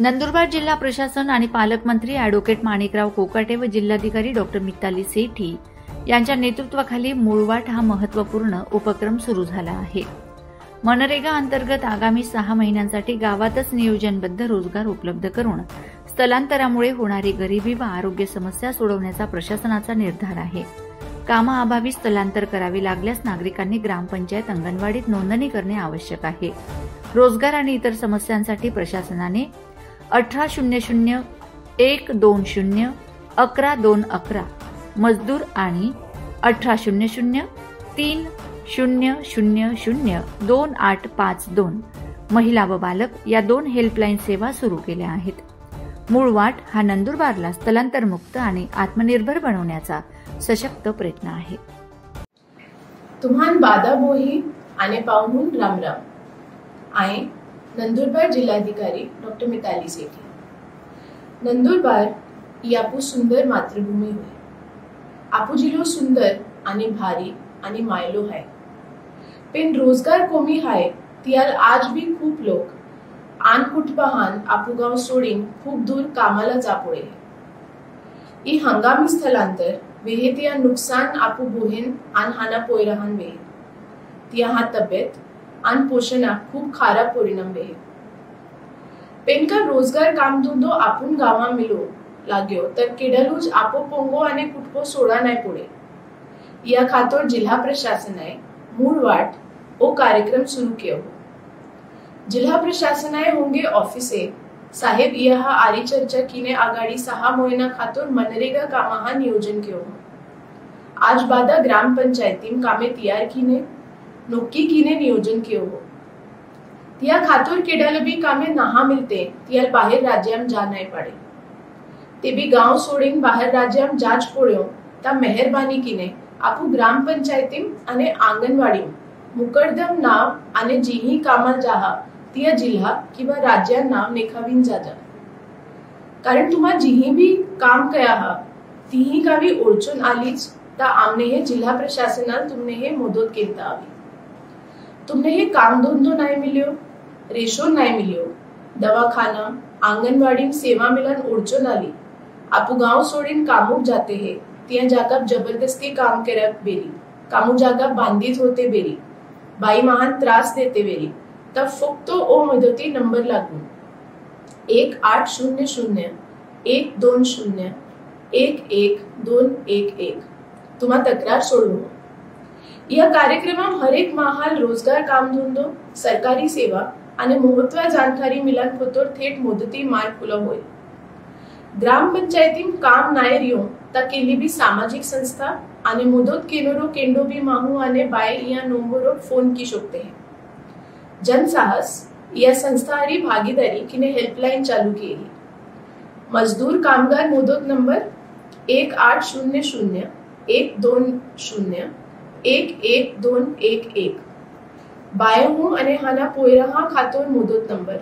नंदुरबार जिल्हा प्रशासन आणि पालकमंत्री ॲडव्होकेट माणिकराव कोकाटे व जिल्हाधिकारी डॉक्टर मिताली सेठी यांच्या नेतृत्वाखाली मूळवाट हा महत्त्वपूर्ण उपक्रम सुरू झाला आहे। मनरेगा अंतर्गत आगामी 6 महिन्यांसाठी गावातच नियोजनबद्ध रोजगार उपलब्ध करून स्थलांतरामुळे होणारी गरिबी व आरोग्य समस्या सोडवण्याचा प्रशासनाचा निर्धार आहे। कामाअभावी स्थलांतर करावे लागल्यास नागरिकांनी ग्रामपंचायत अंगणवाडीत नोंदणी करणे आवश्यक आहे। रोजगार आणि इतर समस्यांसाठी प्रशासनाने 1800 120 11211 मजदूर आणि 1800 3000 2852 महिला व बालक या 2 हेल्पलाईन सेवा सुरू केल्या आहेत। मूळवाट हा नंदुरबारला स्थलांतरमुक्त आणि आत्मनिर्भर बनवण्याचा सशक्त प्रयत्न आहे। तुम्हान बादा बोही आने पाहून राम राम आए नंदुरबार जिल्हाधिकारी डॉक्टर मिताली सेठी। नंदुरबार ही आपू सुंदर मातृभूमी होय। आपू जिल्हो सुंदर आणि भारी आणि मायलो है। पण रोजगार कोमी हाय तियाल आज भी खूप लोक आन कुटुंबाहान आपू गाव सोडीन खूप दूर कामाला जा पडे। ई हंगामी स्थलांतर वेहे तिया नुकसान आपू बोहेन आन हाना पोयराहान वेहे तिया हा तब्येत आन पोषणा खूप खारा परिणाम वेहे। पेन का रोजगार काम धंदो आपून गावा मिलो लाग्यो तर केडलूज आपो पोंगो आणि कुटपो सोडा नाही पडे। या खातर जिल्हा प्रशासनाए मूळवाट ओ कार्यक्रम सुरू कियो। जिल्हा प्रशासनाए होंगे ऑफिसे साहेब यहा आरी चर्चा कीने आगाड़ी 6 महीना खातर मनरेगा कामाहा नियोजन कियो। आज बादा ग्राम पंचायतीम कामे तैयार कीने नोक्की कीने नियोजन कियो हो। तिया खातर केडाल भी कामे नहा मिलते तियाल बाहेर राज्याम जा नाही पड़े। ते भी गांव सोडीन बाहेर राज्याम जाज पड्यो ता मेहरबानी कीने आपू ग्राम पंचायतीम आणि आंगणवाडीम मुकरदम नाव आणि जीही कामाल जाहा तिया जिल्हा किंवा राज्या नाव नेखावीन जाजा। कारण तुम्हा जीही भी काम कया हा तीही कावी ओळचून आलीच ता आमने हे जिल्हा प्रशासनाल तुमने हे मदत केलता आवी। तुमने हे काम धंदो नाही मिल्यो, रेशो नाही मिल्यो, दवाखाना आंगणवाडी सेवा मिलन ओळचून आली आपू गांव सोडीन कामुक जाते हे तिया जागा जबरदस्ती काम करत बेरी कामू जागा बांधित होते बेरी बाई महान त्रास देते बेरी तब फक्त ओ मदती नंबर लागून 1800 120 11211 तुम्हा तक्रार सोडवू। या कार्यक्रमात हरेक माहाल रोजगार काम धंदो सरकारी सेवा आणि महत्त्व जानकारी मिलन फोतोर थेट मदती मार्ग खुला होय। ग्राम पंचायतीम काम नायर यो ता केली भी सामाजिक संस्था आणि मदत केनरो केंडो भी माहू आने बाय या नंबरो फोन की शकते हैं। जनसाहस या संस्थारी भागीदारी किने हेल्पलाइन चालू केली। मजदूर कामगार मदत नंबर 1800 120 11211 बायहू आणि हाना पोयराहा खातर मदत नंबर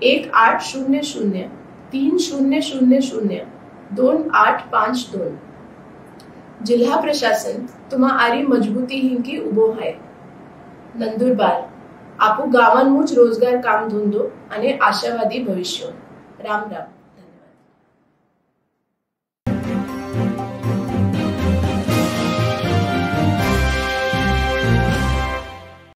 1800 3000 2852। जिल्हा प्रशासन तुम्हा आरी मजबूती हिंकी उभो है। नंदुरबार आपू गावांमुच रोजगार काम धंदो आणि आशावादी भविष्य। राम राम।